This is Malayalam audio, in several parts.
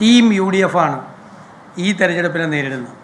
ടീം UDF ആണ് ഈ തെരഞ്ഞെടുപ്പിനെ നേരിടുന്നത്.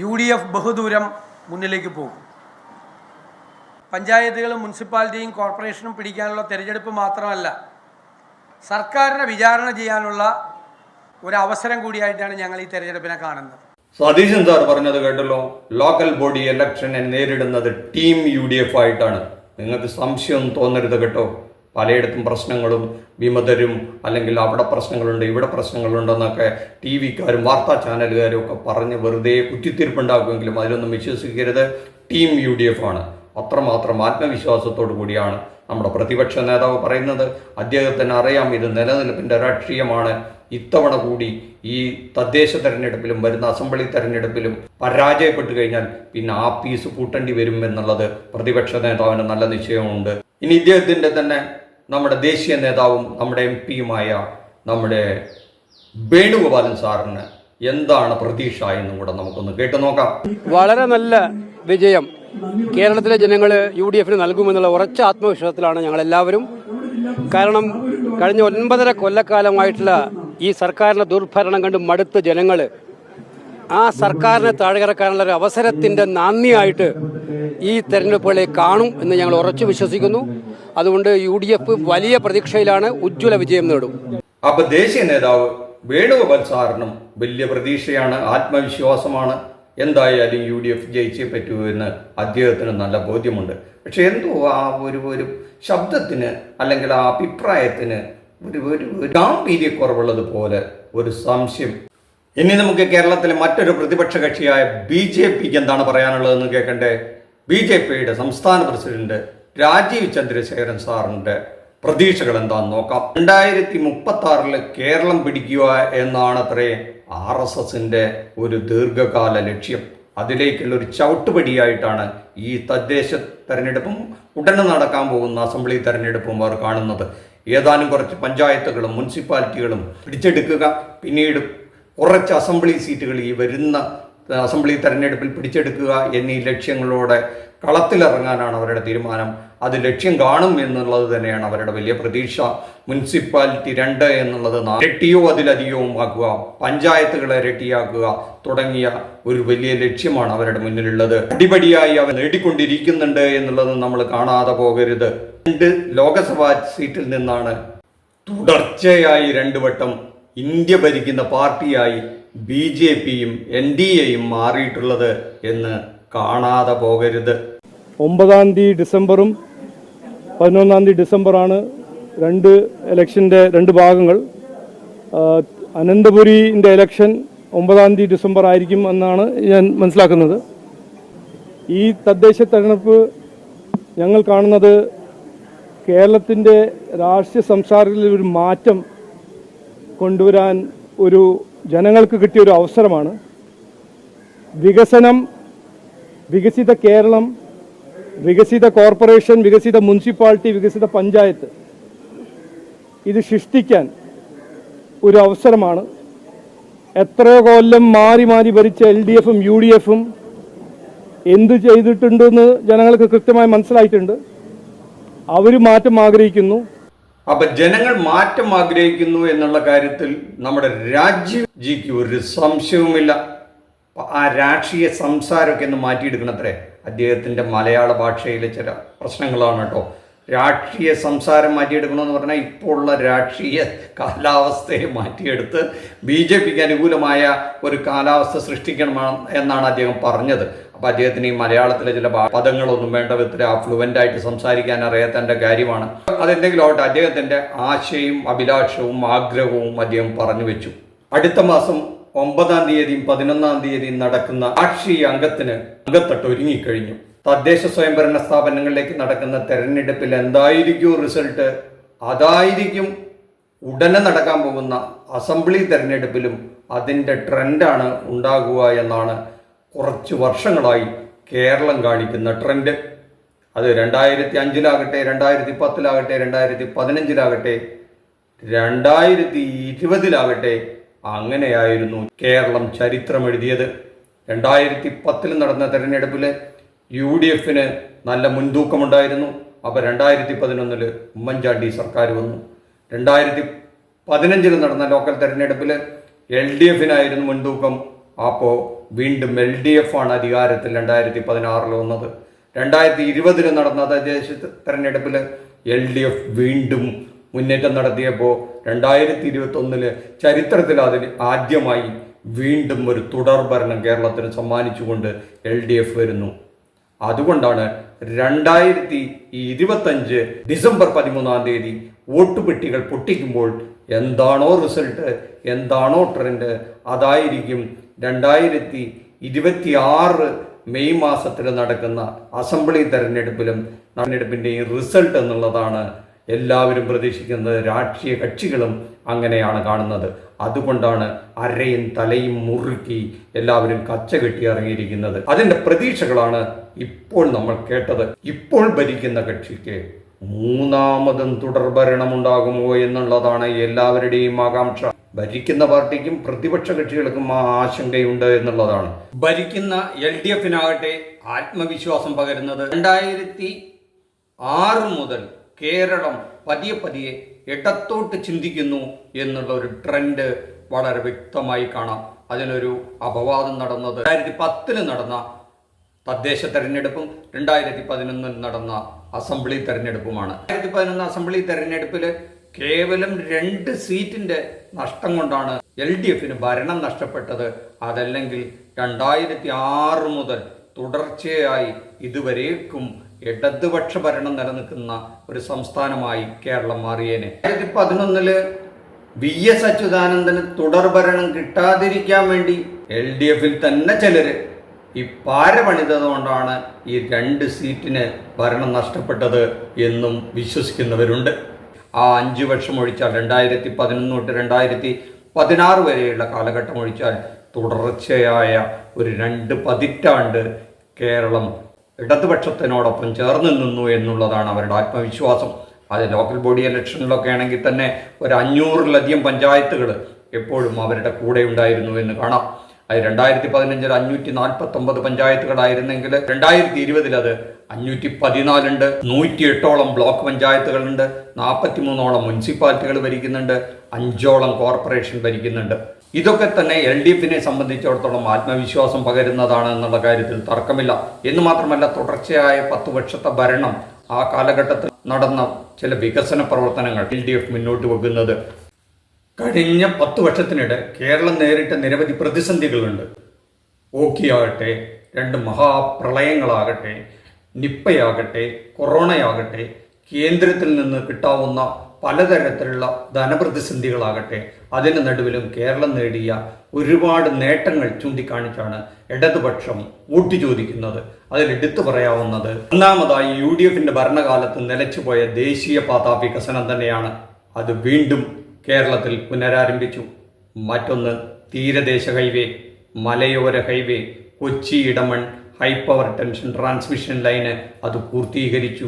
UDF ബഹുദൂരം മുന്നിലേക്ക് പോകും. പഞ്ചായത്തുകളും മുനിസിപ്പാലിറ്റിയും കോർപ്പറേഷനും പിടിക്കാനുള്ള തെരഞ്ഞെടുപ്പ് മാത്രമല്ല, സർക്കാരിനെ വിചാരണ ചെയ്യാനുള്ള ഒരു അവസരം കൂടിയായിട്ടാണ് ഞങ്ങൾ ഈ തെരഞ്ഞെടുപ്പിനെ കാണുന്നത്. സതീശൻ സാർ പറഞ്ഞത് കേട്ടല്ലോ, ലോക്കൽ ബോഡി ഇലക്ഷനെ നേരിടുന്നത് ടീം UDF ആയിട്ടാണ്. നിങ്ങൾക്ക് സംശയം തോന്നരുത് കേട്ടോ. പലയിടത്തും പ്രശ്നങ്ങളും വിമതരും അല്ലെങ്കിൽ അവിടെ പ്രശ്നങ്ങളുണ്ട് ഇവിടെ പ്രശ്നങ്ങളുണ്ടെന്നൊക്കെ TV-ക്കാരും വാർത്താ ചാനലുകാരും ഒക്കെ പറഞ്ഞ് വെറുതെ കുറ്റിത്തിരിപ്പുണ്ടാക്കുമെങ്കിലും അതിലൊന്നും വിശ്വസിക്കരുത്. ടീം UDF ആണ്. അത്രമാത്രം ആത്മവിശ്വാസത്തോടു കൂടിയാണ് നമ്മുടെ പ്രതിപക്ഷ നേതാവ് പറയുന്നത്. അദ്ദേഹത്തിന് അറിയാം ഇത് നിലനിൽപ്പിൻ്റെ രാഷ്ട്രീയമാണ്. ഇത്തവണ കൂടി ഈ തദ്ദേശ തെരഞ്ഞെടുപ്പിലും വരുന്ന അസംബ്ലി തെരഞ്ഞെടുപ്പിലും പരാജയപ്പെട്ടു കഴിഞ്ഞാൽ പിന്നെ ആ പീസ് പൂട്ടേണ്ടി വരും എന്നുള്ളത് പ്രതിപക്ഷ നേതാവിന് നല്ല നിശ്ചയമുണ്ട്. ഇനി ഇദ്ദേഹത്തിൻ്റെ തന്നെ നമ്മുടെ ദേശീയ നേതാവും നമ്മുടെ MP-യുമായ നമ്മുടെ വേണുഗോപാലൻ സാറിന് എന്താണ് പ്രതീക്ഷ എന്നും കൂടെ നമുക്കൊന്ന് കേട്ടു നോക്കാം. വളരെ നല്ല വിജയം കേരളത്തിലെ ജനങ്ങൾ UDF-ന് നൽകുമെന്നുള്ള ഉറച്ച ആത്മവിശ്വാസത്തിലാണ് ഞങ്ങളെല്ലാവരും. കാരണം കഴിഞ്ഞ 9.5 കൊല്ലക്കാലമായിട്ടുള്ള ഈ സർക്കാരിന്റെ ദുർഭരണം കണ്ട് മടുത്ത ജനങ്ങൾ ആ സർക്കാരിനെ താഴെയിറക്കാനുള്ള ഒരു അവസരത്തിന്റെ നാന്ദിയായിട്ട് ഈ തെരഞ്ഞെടുപ്പുകളെ കാണും എന്ന് ഞങ്ങൾ ഉറച്ചു വിശ്വസിക്കുന്നു. അതുകൊണ്ട് UDF വലിയ പ്രതീക്ഷയിലാണ്, ഉജ്ജ്വല വിജയം നേടും. അപ്പൊ ദേശീയ നേതാവ് വേണുഗോപാൽ സാറിനും വലിയ പ്രതീക്ഷയാണ്, ആത്മവിശ്വാസമാണ്. എന്തായാലും UDF ജയിച്ചേ പറ്റൂ എന്ന് അദ്ദേഹത്തിന് നല്ല ബോധ്യമുണ്ട്. പക്ഷെ എന്തോ ആ ഒരു ശബ്ദത്തിന് അല്ലെങ്കിൽ ആ അഭിപ്രായത്തിന് ഒരു ഗാംഭീര്യക്കുറവുള്ളതുപോലെ ഒരു സംശയം. ഇനി നമുക്ക് കേരളത്തിലെ മറ്റൊരു പ്രതിപക്ഷ കക്ഷിയായ BJP-ക്ക് എന്താണ് പറയാനുള്ളതെന്ന് കേൾക്കണ്ടേ. BJP-യുടെ സംസ്ഥാന പ്രസിഡന്റ് രാജീവ് ചന്ദ്രശേഖരൻ സാറിന്റെ പ്രതീക്ഷകൾ എന്താണെന്ന് നോക്കാം. 2036 കേരളം പിടിക്കുക എന്നാണ് അത്രേ RSSന്റെ ഒരു ദീർഘകാല ലക്ഷ്യം. അതിലേക്കുള്ള ഒരു ചവിട്ടുപടിയായിട്ടാണ് ഈ തദ്ദേശ തെരഞ്ഞെടുപ്പും ഉടനെ നടക്കാൻ പോകുന്ന അസംബ്ലി തെരഞ്ഞെടുപ്പും അവർ കാണുന്നത്. ഏതാനും കുറച്ച് പഞ്ചായത്തുകളും മുനിസിപ്പാലിറ്റികളും പിടിച്ചെടുക്കുക, പിന്നീട് കുറച്ച് അസംബ്ലി സീറ്റുകൾ ഈ വരുന്ന അസംബ്ലി തെരഞ്ഞെടുപ്പിൽ പിടിച്ചെടുക്കുക എന്നീ ലക്ഷ്യങ്ങളോടെ കളത്തിലിറങ്ങാനാണ് അവരുടെ തീരുമാനം. അത് ലക്ഷ്യം കാണും എന്നുള്ളത് തന്നെയാണ് അവരുടെ വലിയ പ്രതീക്ഷ. മുനിസിപ്പാലിറ്റി 2 എന്നുള്ളത് 2 അതിലധികവും ആക്കുക, പഞ്ചായത്തുകളെ ഇരട്ടിയാക്കുക തുടങ്ങിയ ഒരു വലിയ ലക്ഷ്യമാണ് അവരുടെ മുന്നിലുള്ളത്. അടിപടിയായി അവർ നേടിക്കൊണ്ടിരിക്കുന്നുണ്ട് എന്നുള്ളത് നമ്മൾ കാണാതെ പോകരുത്. 2 ലോകസഭാ സീറ്റിൽ നിന്നാണ് തുടർച്ചയായി 2 വട്ടം ഇന്ത്യ ഭരിക്കുന്ന പാർട്ടിയായി BJP-യും NDA-യും മാറിയിട്ടുള്ളത് എന്ന് കാണാതെ പോകരുത്. 9-ാം തീയതി ഡിസംബറും 11-ാം തീയതി ഡിസംബറാണ് 2 ഇലക്ഷൻ്റെ 2 ഭാഗങ്ങൾ. അനന്തപുരിൻ്റെ ഇലക്ഷൻ 9-ാം തീയതി ഡിസംബർ ആയിരിക്കും എന്നാണ് ഞാൻ മനസ്സിലാക്കുന്നത്. ഈ തദ്ദേശ തെരഞ്ഞെടുപ്പ് ഞങ്ങൾ കാണുന്നത് കേരളത്തിൻ്റെ രാഷ്ട്രീയ സംസ്കാരത്തിൽ ഒരു മാറ്റം കൊണ്ടുവരാൻ ഒരു ജനങ്ങൾക്ക് കിട്ടിയ ഒരു അവസരമാണ്. വികസനം, വികസിത കേരളം, വികസിത കോർപ്പറേഷൻ, വികസിത മുനിസിപ്പാലിറ്റി, വികസിത പഞ്ചായത്ത്, ഇത് സൃഷ്ടിക്കാൻ ഒരു അവസരമാണ്. എത്രയോ കൊല്ലം മാറി മാറി ഭരിച്ച LDF-ഉം UDF-ഉം എന്ത് ചെയ്തിട്ടുണ്ടെന്ന് ജനങ്ങൾക്ക് കൃത്യമായി മനസ്സിലായിട്ടുണ്ട്. അവർ മാറ്റം ആഗ്രഹിക്കുന്നു. അപ്പൊ ജനങ്ങൾ മാറ്റം ആഗ്രഹിക്കുന്നു എന്നുള്ള കാര്യത്തിൽ നമ്മുടെ രാജീവ് ജിക്ക് ഒരു സംശയവുമില്ല. ആ രാഷ്ട്രീയ സംസാരമൊക്കെ ഒന്ന് മാറ്റിയെടുക്കണത്രേ. അദ്ദേഹത്തിൻ്റെ മലയാള ഭാഷയിലെ ചില പ്രശ്നങ്ങളാണ് കേട്ടോ. രാഷ്ട്രീയ സംസാരം മാറ്റിയെടുക്കണമെന്ന് പറഞ്ഞാൽ ഇപ്പോൾ ഉള്ള രാഷ്ട്രീയ കാലാവസ്ഥയെ മാറ്റിയെടുത്ത് BJP-ക്ക് അനുകൂലമായ ഒരു കാലാവസ്ഥ സൃഷ്ടിക്കണം എന്നാണ് അദ്ദേഹം പറഞ്ഞത്. അപ്പോൾ അദ്ദേഹത്തിന് ഈ മലയാളത്തിലെ ചില പദങ്ങളൊന്നും വേണ്ട വിധത്തിൽ ഫ്ലുവൻ്റായിട്ട് സംസാരിക്കാൻ അറിയാത്തതിൻ്റെ കാര്യമാണ്. അതെന്തെങ്കിലും ആവട്ടെ, അദ്ദേഹത്തിൻ്റെ ആശയും അഭിലാഷവും ആഗ്രഹവും അദ്ദേഹം പറഞ്ഞു വെച്ചു. അടുത്ത മാസം 9-ാം തീയതിയും 11-ാം തീയതിയും നടക്കുന്ന രാഷ്ട്രീയ അംഗത്തട്ട് ഒരുങ്ങിക്കഴിഞ്ഞു. തദ്ദേശ സ്വയംഭരണ സ്ഥാപനങ്ങളിലേക്ക് നടക്കുന്ന തെരഞ്ഞെടുപ്പിൽ എന്തായിരിക്കും റിസൾട്ട്, അതായിരിക്കും ഉടനെ നടക്കാൻ പോകുന്ന അസംബ്ലി തെരഞ്ഞെടുപ്പിലും അതിൻ്റെ ട്രെൻഡാണ് ഉണ്ടാകുക എന്നാണ് കുറച്ച് വർഷങ്ങളായി കേരളം കാണിക്കുന്ന ട്രെൻഡ്. അത് 2005-ലാകട്ടെ, 2010-ലാകട്ടെ, 2015-ലാകട്ടെ, 2020-ലാകട്ടെ, അങ്ങനെയായിരുന്നു കേരളം ചരിത്രമെഴുതിയത്. 2010 നടന്ന തെരഞ്ഞെടുപ്പിൽ UDF-ന് നല്ല മുൻതൂക്കമുണ്ടായിരുന്നു. അപ്പോൾ 2011 ഉമ്മൻചാണ്ടി സർക്കാർ വന്നു. 2015 നടന്ന ലോക്കൽ തെരഞ്ഞെടുപ്പിൽ LDF-നായിരുന്നു മുൻതൂക്കം. അപ്പോൾ വീണ്ടും LDF ആണ് അധികാരത്തിൽ 2016 വന്നത്. 2020 നടന്ന തദ്ദേശ തെരഞ്ഞെടുപ്പിൽ LDF വീണ്ടും മുന്നേറ്റം നടത്തിയപ്പോൾ 2021 ചരിത്രത്തിൽ അതിന് ആദ്യമായി വീണ്ടും ഒരു തുടർ ഭരണം കേരളത്തിന് സമ്മാനിച്ചുകൊണ്ട് LDF വരുന്നു. അതുകൊണ്ടാണ് 2025 ഡിസംബർ 13 വോട്ട് പെട്ടികൾ പൊട്ടിക്കുമ്പോൾ എന്താണോ റിസൾട്ട്, എന്താണോ ട്രെൻഡ്, അതായിരിക്കും 2026 മെയ് മാസത്തിൽ നടക്കുന്ന അസംബ്ലി തെരഞ്ഞെടുപ്പിൻ്റെയും റിസൾട്ട് എന്നുള്ളതാണ് എല്ലാവരും പ്രതീക്ഷിക്കുന്നത്. രാഷ്ട്രീയ കക്ഷികളും അങ്ങനെയാണ് കാണുന്നത്. അതുകൊണ്ടാണ് അരയും തലയും മുറുക്കി എല്ലാവരും കച്ചകെട്ടി ഇറങ്ങിയിരിക്കുന്നത്. അതിൻ്റെ പ്രതീക്ഷകളാണ് ഇപ്പോൾ നമ്മൾ കേട്ടത്. ഇപ്പോൾ ഭരിക്കുന്ന കക്ഷിക്ക് മൂന്നാമതും തുടർഭരണമുണ്ടാകുമോ എന്നുള്ളതാണ് എല്ലാവരുടെയും ആകാംക്ഷ. ഭരിക്കുന്ന പാർട്ടിക്കും പ്രതിപക്ഷ കക്ഷികൾക്കും ആ ആശങ്കയുണ്ട് എന്നുള്ളതാണ്. ഭരിക്കുന്ന LDF-നാകട്ടെ ആത്മവിശ്വാസം പകരുന്നത് 2006 മുതൽ കേരളം പതിയെ ഇടത്തോട്ട് ചിന്തിക്കുന്നു എന്നുള്ള ഒരു ട്രെൻഡ് വളരെ വ്യക്തമായി കാണാം. അതിനൊരു അപവാദം നടന്നത് 2010 നടന്ന തദ്ദേശ തെരഞ്ഞെടുപ്പും 2011 നടന്ന അസംബ്ലി തെരഞ്ഞെടുപ്പുമാണ്. 2011 അസംബ്ലി തെരഞ്ഞെടുപ്പിൽ കേവലം 2 സീറ്റിന്റെ നഷ്ടം കൊണ്ടാണ് LDF-ന് ഭരണം നഷ്ടപ്പെട്ടത്. അതല്ലെങ്കിൽ 2006 മുതൽ തുടർച്ചയായി ഇതുവരേക്കും ഇടതുപക്ഷ ഭരണം നിലനിൽക്കുന്ന ഒരു സംസ്ഥാനമായി കേരളം മാറിയേനെ. 2011 VS അച്യുതാനന്ദന് തുടർ ഭരണം കിട്ടാതിരിക്കാൻ വേണ്ടി LDF-ൽ തന്നെ ചിലര് ഈ പാര പണിതുകൊണ്ടാണ് ഈ 2 സീറ്റിന് ഭരണം നഷ്ടപ്പെട്ടത് എന്നും വിശ്വസിക്കുന്നവരുണ്ട്. ആ 5 വർഷം ഒഴിച്ചാൽ 2011 തൊട്ട് 2016 വരെയുള്ള കാലഘട്ടം ഒഴിച്ചാൽ തുടർച്ചയായ ഒരു 2 പതിറ്റാണ്ട് കേരളം ഇടതുപക്ഷത്തിനോടൊപ്പം ചേർന്ന് നിന്നു എന്നുള്ളതാണ് അവരുടെ ആത്മവിശ്വാസം. അത് ലോക്കൽ ബോഡി ഇലക്ഷനിലൊക്കെ ആണെങ്കിൽ തന്നെ ഒരു 500-ലധികം പഞ്ചായത്തുകൾ എപ്പോഴും അവരുടെ കൂടെ ഉണ്ടായിരുന്നു എന്ന് കാണാം. അത് 2015 549 പഞ്ചായത്തുകളായിരുന്നെങ്കിൽ 2020 അത് 514 ഉണ്ട്. 108ഓളം ബ്ലോക്ക് പഞ്ചായത്തുകളുണ്ട്. 43ഓളം മുനിസിപ്പാലിറ്റികൾ ഭരിക്കുന്നുണ്ട്. 5ഓളം കോർപ്പറേഷൻ ഭരിക്കുന്നുണ്ട്. ഇതൊക്കെ തന്നെ LDF-നെ സംബന്ധിച്ചിടത്തോളം ആത്മവിശ്വാസം പകരുന്നതാണ് എന്നുള്ള കാര്യത്തിൽ തർക്കമില്ല. എന്ന് മാത്രമല്ല, തുടർച്ചയായ 10 വർഷത്തെ ഭരണം, ആ കാലഘട്ടത്തിൽ നടന്ന ചില വികസന പ്രവർത്തനങ്ങൾ LDF മുന്നോട്ട് വെക്കുന്നത്. കഴിഞ്ഞ 10 വർഷത്തിനിടെ കേരളം നേരിട്ട നിരവധി പ്രതിസന്ധികളുണ്ട്. ഓഖിയാകട്ടെ, 2 മഹാപ്രളയങ്ങളാകട്ടെ, നിപ്പയാകട്ടെ, കൊറോണയാകട്ടെ, കേന്ദ്രത്തിൽ നിന്ന് കിട്ടാവുന്ന പലതരത്തിലുള്ള ധനപ്രതിസന്ധികളാകട്ടെ, അതിന് നടുവിലും കേരളം നേടിയ ഒരുപാട് നേട്ടങ്ങൾ ചൂണ്ടിക്കാണിച്ചാണ് ഇടതുപക്ഷം വോട്ട് ചോദിക്കുന്നത്. അതിലെടുത്തു പറയാവുന്നത് ഒന്നാമതായി UDF-ന്റെ ഭരണകാലത്ത് നിലച്ചുപോയ ദേശീയപാത വികസനം തന്നെയാണ്. അത് വീണ്ടും കേരളത്തിൽ പുനരാരംഭിച്ചു. മറ്റൊന്ന് തീരദേശ ഹൈവേ, മലയോര highway, Kochi Edamon high power tension transmission line അത് പൂർത്തീകരിച്ചു.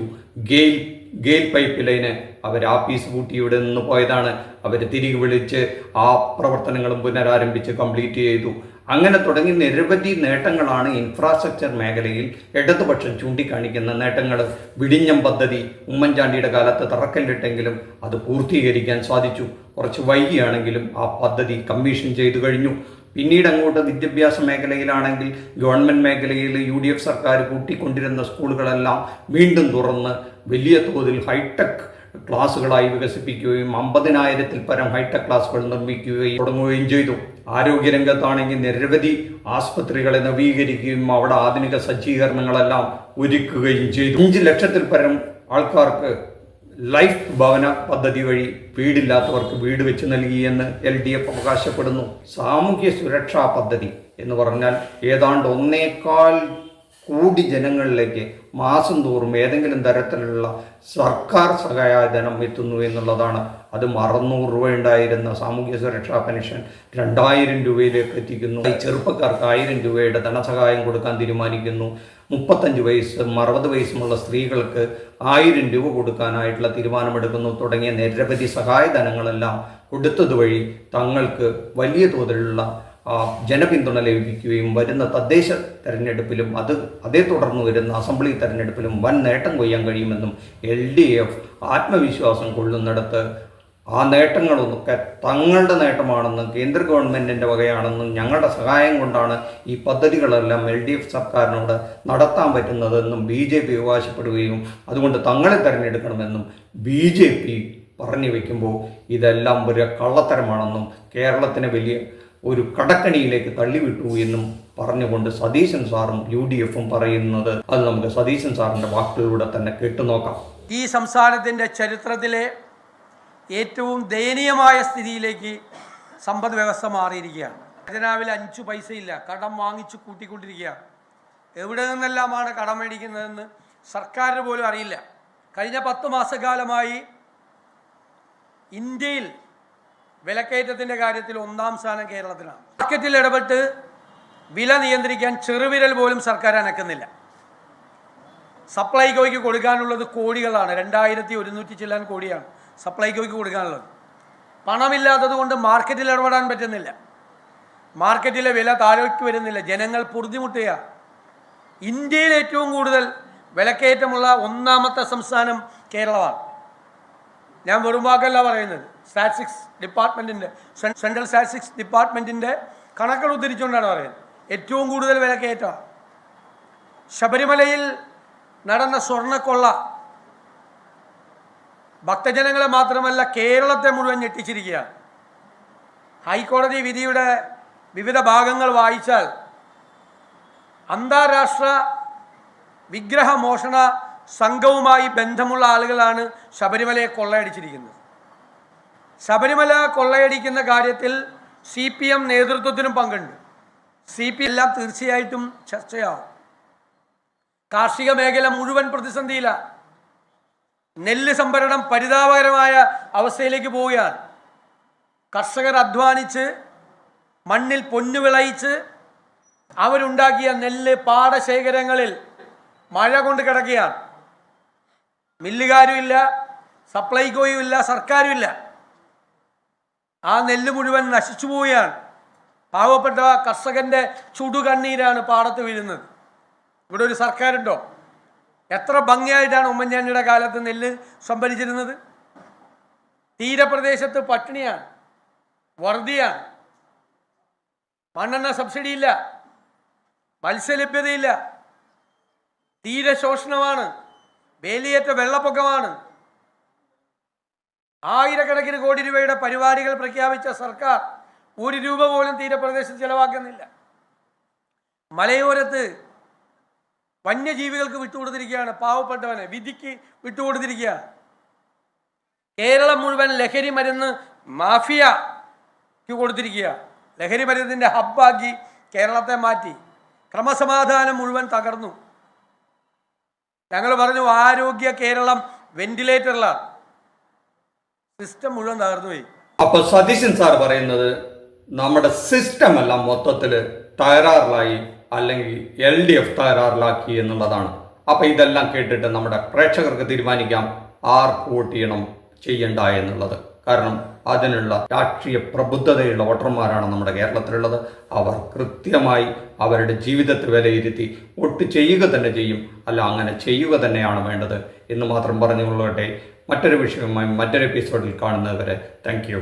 ഗെയിൽ പൈപ്പ് ലൈന് അവർ ആപ്പീസ് പൂട്ടി ഇവിടെ നിന്ന് പോയതാണ്. അവർ തിരികെ വിളിച്ച് ആ പ്രവർത്തനങ്ങളും പുനരാരംഭിച്ച് കംപ്ലീറ്റ് ചെയ്തു. അങ്ങനെ തുടങ്ങി നിരവധി നേട്ടങ്ങളാണ് ഇൻഫ്രാസ്ട്രക്ചർ മേഖലയിൽ ഇടതുപക്ഷം ചൂണ്ടിക്കാണിക്കുന്ന നേട്ടങ്ങൾ. വിഴിഞ്ഞം പദ്ധതി ഉമ്മൻചാണ്ടിയുടെ കാലത്ത് തറക്കല്ലിട്ടെങ്കിലും അത് പൂർത്തീകരിക്കാൻ സാധിച്ചു. കുറച്ച് വൈകിയാണെങ്കിലും ആ പദ്ധതി കമ്മീഷൻ ചെയ്തു കഴിഞ്ഞു. പിന്നീട് അങ്ങോട്ട് വിദ്യാഭ്യാസ മേഖലയിലാണെങ്കിൽ ഗവൺമെൻറ് മേഖലയിൽ UDF സർക്കാർ കൂട്ടിക്കൊണ്ടിരുന്ന സ്കൂളുകളെല്ലാം വീണ്ടും തുറന്ന് വലിയ തോതിൽ ഹൈടെക് ക്ലാസുകളായി വികസിപ്പിക്കുകയും 50,000-ൽ പരം ഹൈടെക് ക്ലാസുകൾ നിർമ്മിക്കുകയും തുടങ്ങുകയും ചെയ്തു. ആരോഗ്യരംഗത്താണെങ്കിൽ നിരവധി ആസ്പത്രികളെ നവീകരിക്കുകയും അവിടെ ആധുനിക സജ്ജീകരണങ്ങളെല്ലാം ഒരുക്കുകയും ചെയ്തു. 5 ലക്ഷത്തിൽ പരം ആൾക്കാർക്ക് ലൈഫ് ഭവന പദ്ധതി വഴി വീടില്ലാത്തവർക്ക് വീട് വെച്ച് നൽകിയെന്ന് LDF അവകാശപ്പെടുന്നു. സാമൂഹ്യ സുരക്ഷാ പദ്ധതി എന്ന് പറഞ്ഞാൽ ഏതാണ്ട് 1.25 കൂടി ജനങ്ങളിലേക്ക് മാസം തോറും ഏതെങ്കിലും തരത്തിലുള്ള സർക്കാർ സഹായധനം എത്തുന്നു എന്നുള്ളതാണ്. അതും 600 രൂപ ഉണ്ടായിരുന്ന സാമൂഹ്യ സുരക്ഷാ പെൻഷൻ 2000 രൂപയിലേക്ക് എത്തിക്കുന്നു. ചെറുപ്പക്കാർക്ക് 1000 രൂപയുടെ ധനസഹായം കൊടുക്കാൻ തീരുമാനിക്കുന്നു. 35 വയസ്സും 60 വയസ്സുമുള്ള സ്ത്രീകൾക്ക് 1000 രൂപ കൊടുക്കാനായിട്ടുള്ള തീരുമാനമെടുക്കുന്നു. തുടങ്ങിയ നിരവധി സഹായധനങ്ങളെല്ലാം കൊടുത്തതുവഴി തങ്ങൾക്ക് വലിയ തോതിലുള്ള ജനപിന്തുണ ലഭിക്കുകയും വരുന്ന തദ്ദേശ തെരഞ്ഞെടുപ്പിലും അതേ തുടർന്ന് വരുന്ന അസംബ്ലി തെരഞ്ഞെടുപ്പിലും വൻ നേട്ടം കൊയ്യാൻ കഴിയുമെന്നും LDF ആത്മവിശ്വാസം കൊള്ളുന്നിടത്ത് ആ നേട്ടങ്ങളൊക്കെ തങ്ങളുടെ നേട്ടമാണെന്നും കേന്ദ്ര ഗവൺമെൻറ്റിൻ്റെ വകയാണെന്നും ഞങ്ങളുടെ സഹായം കൊണ്ടാണ് ഈ പദ്ധതികളെല്ലാം LDF സർക്കാരിനോട് നടത്താൻ പറ്റുന്നതെന്നും BJP അവകാശപ്പെടുകയും അതുകൊണ്ട് തങ്ങളെ തിരഞ്ഞെടുക്കണമെന്നും BJP പറഞ്ഞു വയ്ക്കുമ്പോൾ ഇതെല്ലാം ഒരു കള്ളത്തരമാണെന്നും കേരളത്തിന് വലിയ ഒരു കടക്കണിയിലേക്ക് തള്ളിവിട്ടു എന്നും പറഞ്ഞുകൊണ്ട് സതീശൻ സാറും UDFും പറയുന്നത് അത് നമുക്ക് സതീശൻ സാറിൻ്റെ വാക്കുകളിലൂടെ തന്നെ കേട്ടുനോക്കാം. ഈ സംസ്ഥാനത്തിൻ്റെ ചരിത്രത്തിലെ ഏറ്റവും ദയനീയമായ സ്ഥിതിയിലേക്ക് സമ്പദ് വ്യവസ്ഥ മാറിയിരിക്കുകയാണ്. ഖജനാവിൽ 5 പൈസയില്ല, കടം വാങ്ങിച്ചു കൂട്ടിക്കൊണ്ടിരിക്കുകയാണ്. എവിടെ നിന്നെല്ലാമാണ് കടം മേടിക്കുന്നതെന്ന് സർക്കാരിന് പോലും അറിയില്ല. കഴിഞ്ഞ 10 മാസക്കാലമായി ഇന്ത്യയിൽ വിലക്കയറ്റത്തിൻ്റെ കാര്യത്തിൽ 1-ാം സ്ഥാനം കേരളത്തിലാണ്. മാർക്കറ്റിൽ ഇടപെട്ട് വില നിയന്ത്രിക്കാൻ ചെറുവിരൽ പോലും സർക്കാർ അനക്കുന്നില്ല. സപ്ലൈകോയ്ക്ക് കൊടുക്കാനുള്ളത് കോടികളാണ്, 2100 ചില്ലാൻ കോടിയാണ് സപ്ലൈകോയ്ക്ക് കൊടുക്കാനുള്ളത്. പണമില്ലാത്തത് കൊണ്ട് മാർക്കറ്റിൽ ഇടപെടാൻ പറ്റുന്നില്ല. മാർക്കറ്റിലെ വില താഴേക്ക് വരുന്നില്ല, ജനങ്ങൾ പൊറുതിമുട്ടുക. ഇന്ത്യയിൽ ഏറ്റവും കൂടുതൽ വിലക്കയറ്റമുള്ള 1-ാമത്തെ സംസ്ഥാനം കേരളമാണ്. ഞാൻ വെറും വാക്കല്ല പറയുന്നത്, സ്റ്റാറ്റിസ്റ്റിക്സ് ഡിപ്പാർട്ട്മെൻറ്റിൻ്റെ സെൻട്രൽ സ്റ്റാറ്റിസ്റ്റിക്സ് ഡിപ്പാർട്ട്മെൻറ്റിൻ്റെ കണക്കുകൾ ഉദ്ധരിച്ചുകൊണ്ടാണ് പറയുന്നത്. ഏറ്റവും കൂടുതൽ വിലക്കയറ്റമാണ്. ശബരിമലയിൽ നടന്ന സ്വർണ്ണക്കൊള്ള ഭക്തജനങ്ങളെ മാത്രമല്ല കേരളത്തെ മുഴുവൻ ഞെട്ടിച്ചിരിക്കുകയാണ്. ഹൈക്കോടതി വിധിയുടെ വിവിധ ഭാഗങ്ങൾ വായിച്ചാൽ അന്താരാഷ്ട്ര വിഗ്രഹമോഷണ സംഘവുമായി ബന്ധമുള്ള ആളുകളാണ് ശബരിമലയെ കൊള്ളയടിച്ചിരിക്കുന്നത്. ശബരിമല കൊള്ളയടിക്കുന്ന കാര്യത്തിൽ CPM നേതൃത്വത്തിനും പങ്കുണ്ട്. CPM എല്ലാം തീർച്ചയായിട്ടും ചർച്ചയാവും. കാർഷിക മേഖല മുഴുവൻ പ്രതിസന്ധിയിലാണ്. നെല്ല് സംഭരണം പരിതാപകരമായ അവസ്ഥയിലേക്ക് പോവുകയാണ്. കർഷകർ അധ്വാനിച്ച് മണ്ണിൽ പൊന്നു വിളയിച്ച് അവരുണ്ടാക്കിയ നെല്ല് പാടശേഖരങ്ങളിൽ മഴ കൊണ്ട് കിടക്കുകയാണ്. മില്ലുകാരും ഇല്ല, സപ്ലൈകോയും ഇല്ല, സർക്കാരും ഇല്ല. ആ നെല്ല് മുഴുവൻ നശിച്ചു പോവുകയാണ്. പാവപ്പെട്ട കർഷകൻ്റെ ചുടുകണ്ണീരാണ് പാടത്ത് വീഴുന്നത്. ഇവിടെ ഒരു സർക്കാരുണ്ടോ? എത്ര ഭംഗിയായിട്ടാണ് ഉമ്മൻചാണ്ടിയുടെ കാലത്ത് നെല്ല് സംഭരിച്ചിരുന്നത്. തീരപ്രദേശത്ത് പട്ടിണിയാണ്, വറുതിയാണ്, മണ്ണെണ്ണ സബ്സിഡി ഇല്ല, മത്സ്യലഭ്യതയില്ല, തീരശോഷണമാണ്, വേലിയേറ്റ വെള്ളപ്പൊക്കമാണ്. ആയിരക്കണക്കിന് കോടി രൂപയുടെ പരിപാടികൾ പ്രഖ്യാപിച്ച സർക്കാർ 1 രൂപ പോലും തീരപ്രദേശത്ത് ചെലവാക്കുന്നില്ല. മലയോരത്ത് വന്യജീവികൾക്ക് വിട്ടുകൊടുത്തിരിക്കുകയാണ്, പാവപ്പെട്ടവനെ വിധിക്ക് വിട്ടുകൊടുത്തിരിക്കുകയാണ്. കേരളം മുഴുവൻ ലഹരി മരുന്ന് മാഫിയക്ക് കൊടുത്തിരിക്കുക. ലഹരി മരുന്നിൻ്റെ ഹബ്ബാക്കി കേരളത്തെ മാറ്റി. ക്രമസമാധാനം മുഴുവൻ തകർന്നു. ഞങ്ങൾ പറഞ്ഞു ആരോഗ്യ കേരളം വെന്റിലേറ്ററിലാണ്. സിസ്റ്റം മുഴുവൻ തകർന്നു പോയി. അപ്പോൾ സതീശൻ സാർ പറയുന്നത് നമ്മുടെ സിസ്റ്റം എല്ലാം മൊത്തത്തിൽ തകരാറിലായി, അല്ലെങ്കിൽ LDF തകരാറിലാക്കി എന്നുള്ളതാണ്. അപ്പം ഇതെല്ലാം കേട്ടിട്ട് നമ്മുടെ പ്രേക്ഷകർക്ക് തീരുമാനിക്കാം ആർക്ക് വോട്ട് ചെയ്യണം ചെയ്യണ്ട എന്നുള്ളത്. കാരണം അതിനുള്ള രാഷ്ട്രീയ പ്രബുദ്ധതയുള്ള വോട്ടർമാരാണ് നമ്മുടെ കേരളത്തിലുള്ളത്. അവർ കൃത്യമായി അവരുടെ ജീവിതത്തെ വിലയിരുത്തി വോട്ട് ചെയ്യുക തന്നെ ചെയ്യും, അല്ല അങ്ങനെ ചെയ്യുക തന്നെയാണ് വേണ്ടത് എന്ന് മാത്രം പറഞ്ഞുകൊള്ളട്ടെ. മറ്റൊരു വിഷയവുമായി മറ്റൊരു എപ്പിസോഡിൽ കാണുന്നതുവരെ താങ്ക് യു.